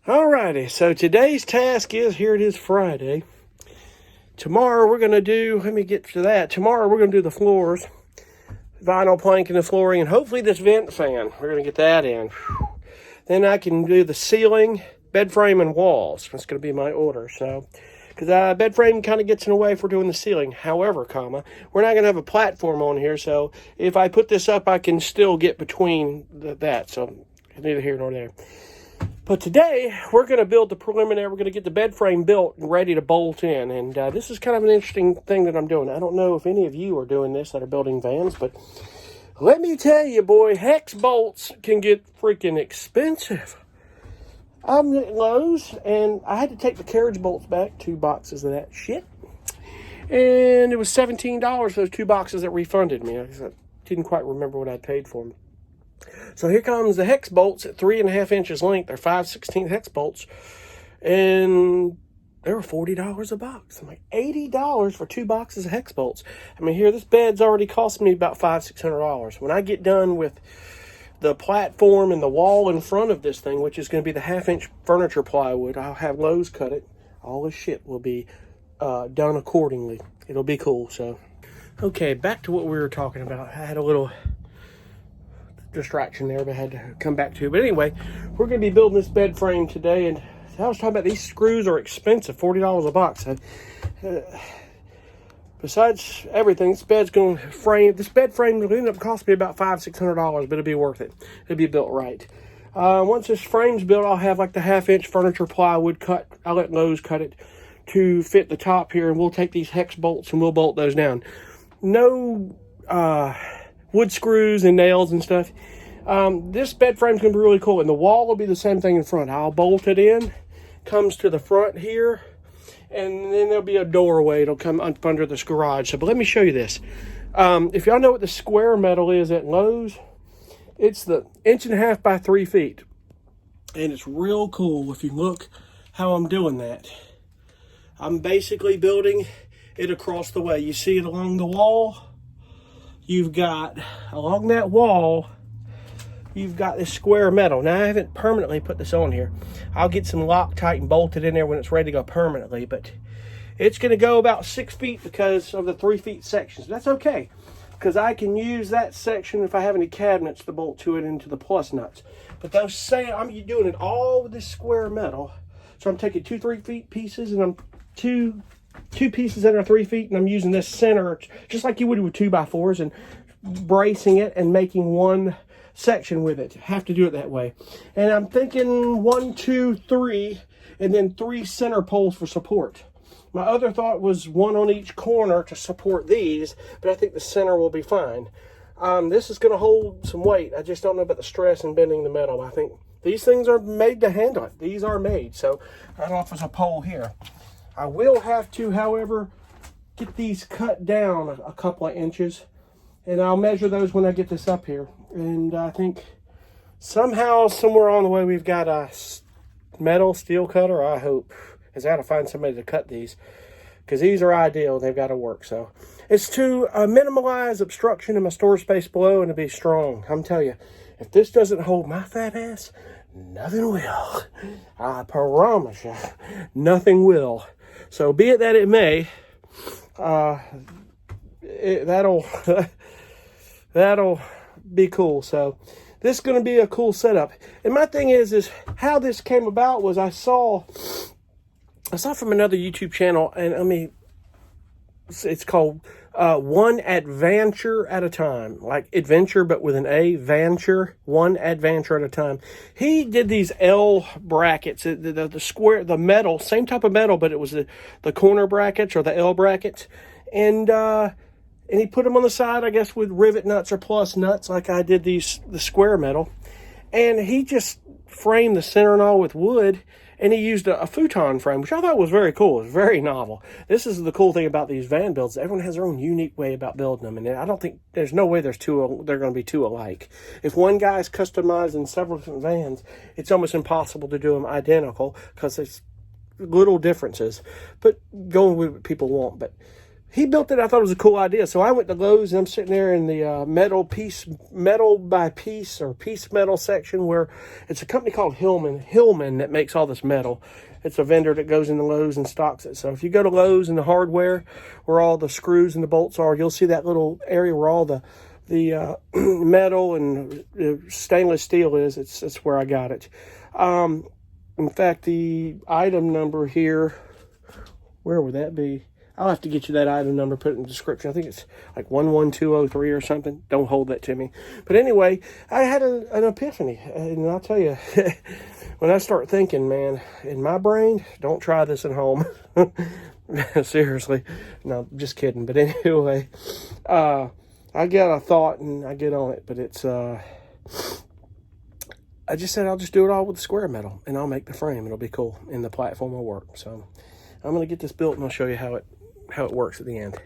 Alrighty, so today's task is, here it is Friday. Tomorrow we're going to do, let me get to that. Tomorrow we're going to do the floors, vinyl plank and the flooring, and hopefully this vent fan. We're going to get that in. Then I can do the ceiling, bed frame, and walls. That's going to be my order, so. Because bed frame kind of gets in the way for doing the ceiling. However, we're not going to have a platform on here, so if I put this up, I can still get between that. So neither here nor there. But today, we're going to build the preliminary. We're going to get the bed frame built and ready to bolt in. And this is kind of an interesting thing that I'm doing. I don't know if any of you are doing this that are building vans, but let me tell you, boy, hex bolts can get freaking expensive. I'm at Lowe's, and I had to take the carriage bolts back, 2 boxes of that shit. And it was $17 for those 2 boxes that refunded me. I didn't quite remember what I paid for them. So here comes the hex bolts at 3.5 inches length. They're 5/16 hex bolts. And they were $40 a box. I'm like, $80 for 2 boxes of hex bolts. I mean, here, this bed's already cost me about $500-$600. When I get done with the platform and the wall in front of this thing, which is going to be the 1/2-inch furniture plywood, I'll have Lowe's cut it. All this shit will be done accordingly. It'll be cool, so. Okay, back to what we were talking about. I had a little distraction there, but I had to come back to. But anyway, we're going to be building this bed frame today, and I was talking about these screws are expensive, $40 a box. Besides everything, this bed frame will end up costing me about $500-$600, but it'll be worth it. It'll be built right. Once this frame's built, I'll have like the 1/2-inch furniture plywood cut. I'll let Lowe's cut it to fit the top here, and we'll take these hex bolts and we'll bolt those down. No wood screws and nails and stuff. This bed frame's gonna be really cool, and the wall will be the same thing in front. I'll bolt it in, comes to the front here, and then there'll be a doorway. It'll come up under this garage. So, but let me show you this. If y'all know what the square metal is at Lowe's, it's the 1.5 inches by 3 feet, and it's real cool. If you look how I'm doing that, I'm basically building it across the way. You see it along the wall. You've got, along that wall, you've got this square metal. Now, I haven't permanently put this on here. I'll get some Loctite and bolt it in there when it's ready to go permanently, but it's going to go about 6 feet because of the 3 feet sections. That's okay, because I can use that section if I have any cabinets to bolt to it into the plus nuts. But those say I'm doing it all with this square metal. So I'm taking 2 3-feet pieces, and I'm two pieces that are 3 feet, and I'm using this center just like you would with 2x4s and bracing it and making one section with it. Have to do it that way. And I'm thinking 1, 2, 3, and then 3 center poles for support. My other thought was 1 on each corner to support these, but I think the center will be fine. This is going to hold some weight. I just don't know about the stress and bending the metal. I think these things are made to handle it. These are made, so I don't know if there's a pole here. I will have to, however, get these cut down a couple of inches, and I'll measure those when I get this up here. And I think somehow, somewhere on the way, we've got a metal steel cutter, I hope. Because I got to find somebody to cut these, because these are ideal. They've got to work. So it's to minimize obstruction in my storage space below and to be strong. I'm telling you, if this doesn't hold my fat ass, nothing will. I promise you, nothing will. So be it that it may, that'll be cool. So this is going to be a cool setup. And my thing is how this came about was I saw from another YouTube channel, and it's called One Adventure at a Time, like adventure but with an A, Venture, One Adventure at a Time. He did these L brackets, the square, the metal, same type of metal, but it was the corner brackets or the L brackets, and he put them on the side, I guess, with rivet nuts or plus nuts, like I did the square metal, and he just framed the center and all with wood. And he used a futon frame, which I thought was very cool. It was very novel. This is the cool thing about these van builds. Everyone has their own unique way about building them. And I don't think, there's no way they're going to be two alike. If one guy's customizing several different vans, it's almost impossible to do them identical because there's little differences. But going with what people want. But he built it. I thought it was a cool idea. So I went to Lowe's and I'm sitting there in the metal by piece or piece metal section, where it's a company called Hillman that makes all this metal. It's a vendor that goes into Lowe's and stocks it. So if you go to Lowe's and the hardware where all the screws and the bolts are, you'll see that little area where all the metal and stainless steel is. It's where I got it. In fact, the item number here, where would that be? I'll have to get you that item number, put it in the description. I think it's like 11203 or something. Don't hold that to me. But anyway, I had an epiphany. And I'll tell you, when I start thinking, man, in my brain, don't try this at home. Seriously. No, just kidding. But anyway, I get a thought and I get on it. But it's, I just said I'll just do it all with the square metal. And I'll make the frame. It'll be cool. And the platform will work. So I'm going to get this built and I'll show you how it works at the end.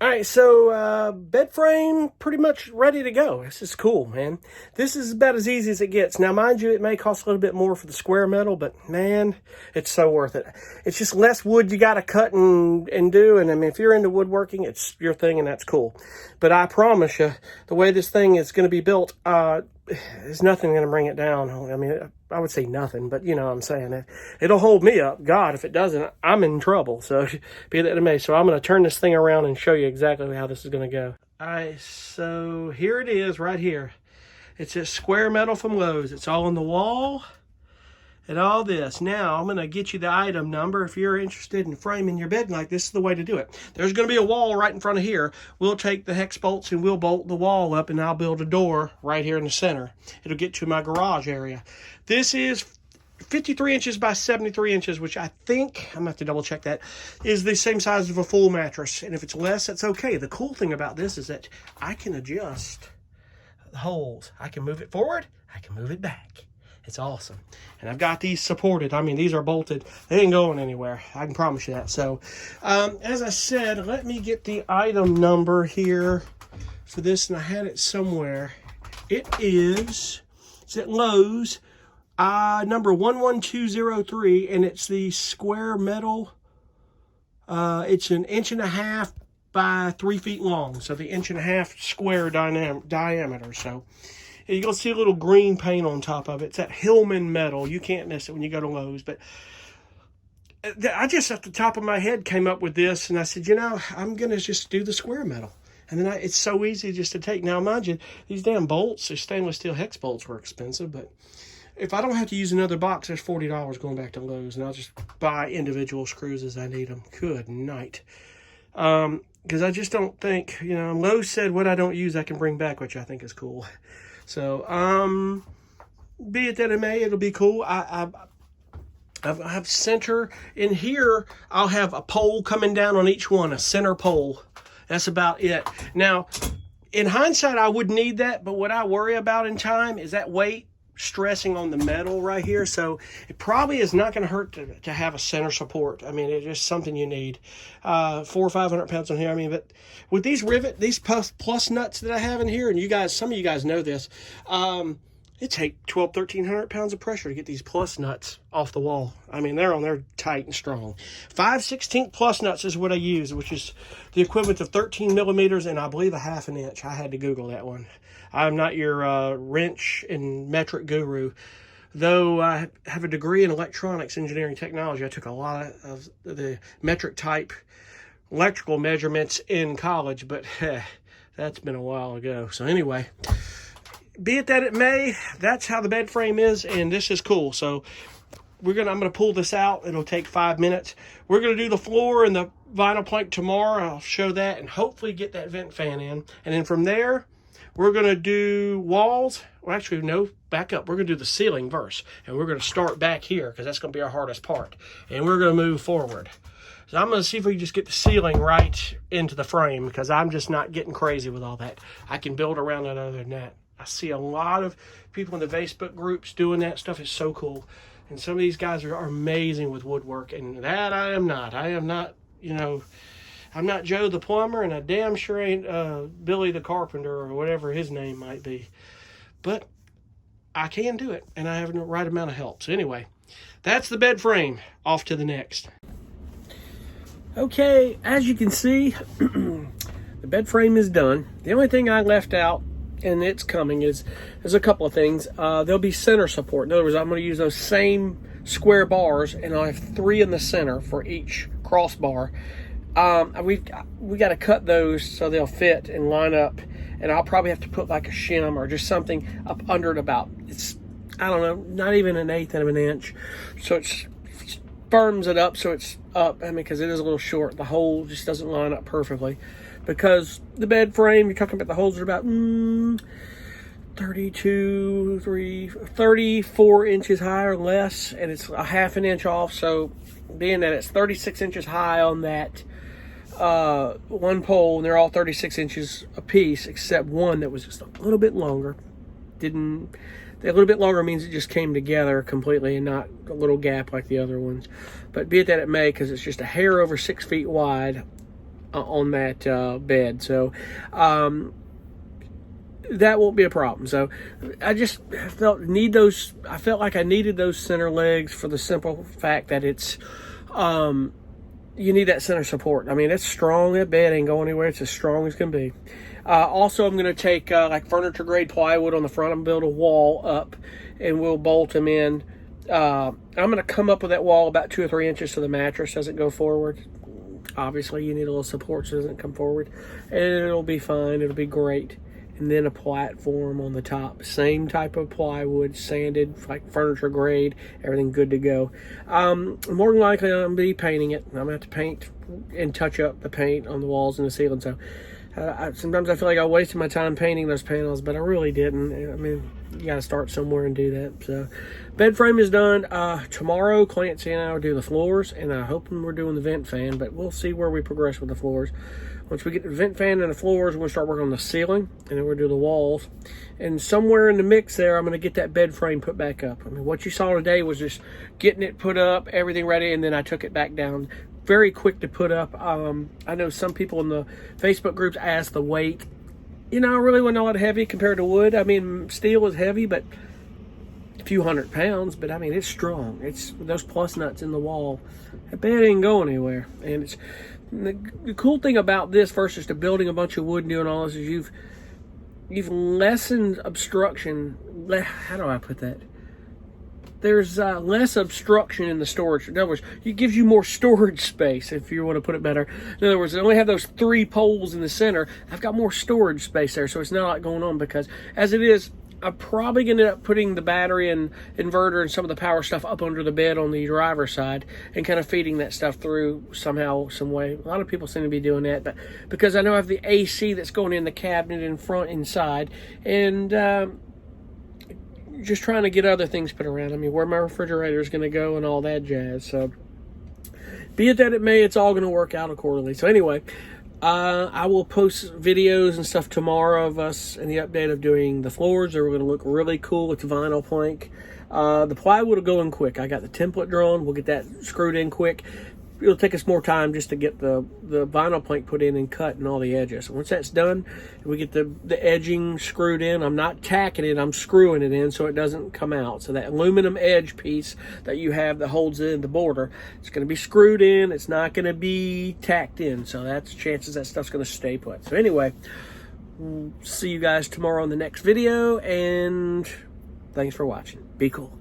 All right, so bed frame pretty much ready to go. This is cool, man. This is about as easy as it gets. Now, mind you, it may cost a little bit more for the square metal, but man, it's so worth it. It's just less wood you got to cut and do. And I mean, if you're into woodworking, it's your thing and that's cool. But I promise you, the way this thing is going to be built, there's nothing going to bring it down. I mean, I would say nothing, but you know what I'm saying. It'll hold me up. God, if it doesn't, I'm in trouble. So be that it may. So I'm going to turn this thing around and show you exactly how this is going to go. All right, so here it is right here. It's this square metal from Lowe's. It's all on the wall and all this. Now, I'm going to get you the item number. If you're interested in framing your bed like this, is the way to do it. There's going to be a wall right in front of here. We'll take the hex bolts and we'll bolt the wall up, and I'll build a door right here in the center. It'll get to my garage area. This is 53 inches by 73 inches, which I think, I'm going to have to double check that, is the same size of a full mattress. And if it's less, that's okay. The cool thing about this is that I can adjust the holes. I can move it forward. I can move it back. It's awesome. And I've got these supported. I mean, these are bolted. They ain't going anywhere. I can promise you that. So, as I said, let me get the item number here for this. And I had it somewhere. It's at Lowe's, number 11203. And it's the square metal. It's 1.5 inches by 3 feet long. So the 1.5 inch square diameter. So you're going to see a little green paint on top of it. It's that Hillman metal. You can't miss it when you go to Lowe's. But I just, off the top of my head, came up with this. And I said, you know, I'm going to just do the square metal. And then it's so easy just to take. Now, mind you, these damn bolts, the stainless steel hex bolts were expensive. But if I don't have to use another box, there's $40 going back to Lowe's. And I'll just buy individual screws as I need them. Good night. Because I just don't think, you know, Lowe's said what I don't use I can bring back, which I think is cool. So, be it that it may, it'll be cool. I have center in here. I'll have a pole coming down on each one, a center pole. That's about it. Now, in hindsight, I would need that, but what I worry about in time is that weight stressing on the metal right here. So it probably is not going to hurt to have a center support. I mean, it's just something you need. 400 or 500 pounds on here. I mean, but with these these plus nuts that I have in here, and you guys, some of you guys know this, it takes 1,300 pounds of pressure to get these plus nuts off the wall. I mean, they're on there tight and strong. 5/16 plus nuts is what I use, which is the equivalent of 13 millimeters and I believe 1/2 inch. I had to Google that one. I'm not your wrench and metric guru. Though I have a degree in electronics engineering technology, I took a lot of the metric type electrical measurements in college, but that's been a while ago. So anyway, be it that it may, that's how the bed frame is, and this is cool. So I'm gonna pull this out. It'll take 5 minutes. We're gonna do the floor and the vinyl plank tomorrow. I'll show that and hopefully get that vent fan in. And then from there, we're going to do walls. Well, actually, no, back up. We're going to do the ceiling first. And we're going to start back here because that's going to be our hardest part. And we're going to move forward. So I'm going to see if we can just get the ceiling right into the frame because I'm just not getting crazy with all that. I can build around it other than that. I see a lot of people in the Facebook groups doing that stuff. It's so cool. And some of these guys are amazing with woodwork. And that I am not. I am not, you know, I'm not Joe the plumber, and I damn sure ain't Billy the carpenter or whatever his name might be. But I can do it, and I have the right amount of help. So anyway, that's the bed frame. Off to the next. Okay, as you can see, the bed frame is done. The only thing I left out, and it's coming, is a couple of things. There'll be center support. In other words, I'm going to use those same square bars, and I'll have 3 in the center for each crossbar. We got to cut those so they'll fit and line up, and I'll probably have to put like a shim or just something up under it about, it's, I don't know, not even 1/8 of an inch, so it firms it up so it's up. I mean, because it is a little short, the hole just doesn't line up perfectly, because the bed frame, you're talking about the holes are about 34 inches high or less, and it's a 1/2 inch off. So being that it's 36 inches high on that one pole, and they're all 36 inches a piece except one that was just a little bit longer. A little bit longer means it just came together completely and not a little gap like the other ones. But be it that it may, because it's just a hair over 6 feet wide on that bed, so that won't be a problem. So I just felt like I needed those center legs for the simple fact that it's you need that center support. I mean, it's strong. That bed ain't going anywhere. It's as strong as can be. Also, I'm going to take like furniture grade plywood on the front and build a wall up, and we'll bolt them in. I'm going to come up with that wall about 2 or 3 inches so the mattress doesn't go forward. Obviously, you need a little support so it doesn't come forward, and it'll be fine. It'll be great. And then a platform on the top, same type of plywood, sanded, like furniture grade, everything good to go. More than likely, I'm going to be painting it. I'm going to have to paint and touch up the paint on the walls and the ceiling. So sometimes I feel like I wasted my time painting those panels, but I really didn't. I mean, you got to start somewhere and do that. So bed frame is done. Tomorrow, Clancy and I will do the floors, and I'm hoping we're doing the vent fan, but we'll see where we progress with the floors. Once we get the vent fan and the floors, we're going to start working on the ceiling, and then we'll do the walls. And somewhere in the mix there, I'm going to get that bed frame put back up. I mean, what you saw today was just getting it put up, everything ready, and then I took it back down. Very quick to put up. I know some people in the Facebook groups asked the weight. You know, I really wasn't all that heavy compared to wood. I mean, steel is heavy, but a few 100 pounds. But I mean, it's strong. It's those plus nuts in the wall. That bed ain't going anywhere. And it's the cool thing about this versus to building a bunch of wood and doing all this is you've lessened obstruction. How do I put that? There's less obstruction in the storage. In other words, it gives you more storage space, if you want to put it better. In other words, I only have those 3 poles in the center. I've got more storage space there, so it's not a lot going on, because as it is, I'm probably going to end up putting the battery and inverter and some of the power stuff up under the bed on the driver's side and kind of feeding that stuff through somehow, some way. A lot of people seem to be doing that, but because I know I have the AC that's going in the cabinet in front inside, and just trying to get other things put around. I mean, where my refrigerator is going to go and all that jazz. So be it that it may, it's all going to work out accordingly. So anyway, I will post videos and stuff tomorrow of us and the update of doing the floors. They're going to look really cool with the vinyl plank. The plywood will go in quick. I got the template drawn. We'll get that screwed in quick. It'll take us more time just to get the vinyl plank put in and cut and all the edges. Once that's done, we get the edging screwed in. I'm not tacking it, I'm screwing it in so it doesn't come out. So that aluminum edge piece that you have that holds in the border, it's going to be screwed in. It's not going to be tacked in. So that's chances that stuff's going to stay put. So anyway, we'll see you guys tomorrow on the next video, and thanks for watching. Be cool.